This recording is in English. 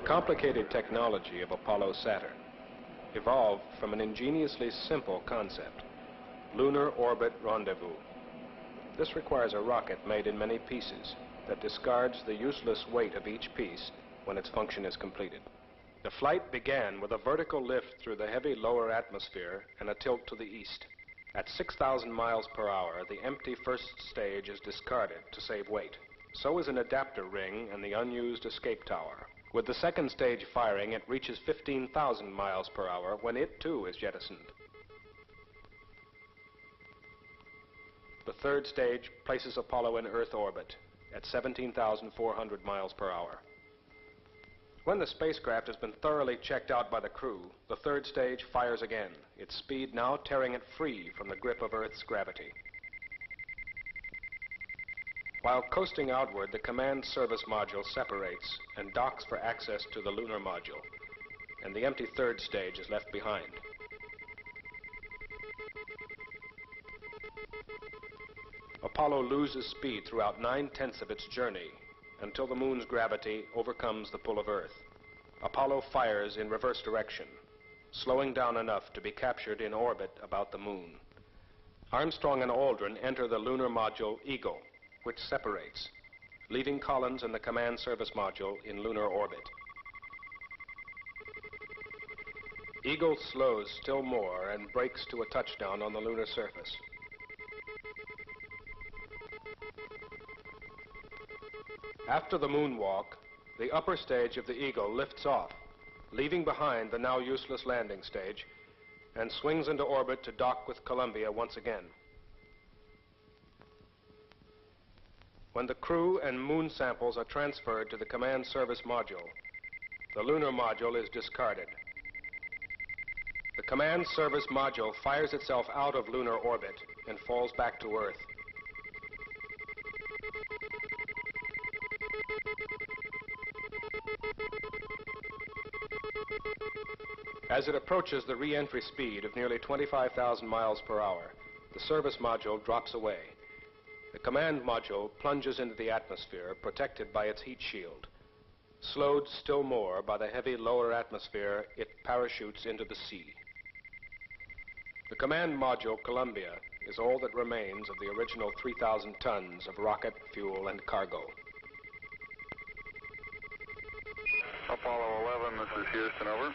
complicated technology of Apollo Saturn evolved from an ingeniously simple concept: lunar orbit rendezvous. This requires a rocket made in many pieces that discards the useless weight of each piece when its function is completed. The flight began with a vertical lift through the heavy lower atmosphere and a tilt to the east. At 6,000 miles per hour, the empty first stage is discarded to save weight. So is an adapter ring and the unused escape tower. With the second stage firing, it reaches 15,000 miles per hour when it too is jettisoned. The third stage places Apollo in Earth orbit at 17,400 miles per hour. When the spacecraft has been thoroughly checked out by the crew, the third stage fires again, its speed now tearing it free from the grip of Earth's gravity. While coasting outward, the command service module separates and docks for access to the lunar module, and the empty third stage is left behind. Apollo loses speed throughout 9/10 of its journey until the moon's gravity overcomes the pull of Earth. Apollo fires in reverse direction, slowing down enough to be captured in orbit about the moon. Armstrong and Aldrin enter the lunar module Eagle, which separates, leaving Collins and the command service module in lunar orbit. Eagle slows still more and brakes to a touchdown on the lunar surface. After the moonwalk, the upper stage of the Eagle lifts off, leaving behind the now useless landing stage, and swings into orbit to dock with Columbia once again. When the crew and moon samples are transferred to the command service module, the lunar module is discarded. The command service module fires itself out of lunar orbit and falls back to Earth. As it approaches the re-entry speed of nearly 25,000 miles per hour, the service module drops away. The command module plunges into the atmosphere, protected by its heat shield. Slowed still more by the heavy lower atmosphere, it parachutes into the sea. The command module, Columbia, is all that remains of the original 3,000 tons of rocket, fuel, and cargo. Apollo 11, this is Houston, over.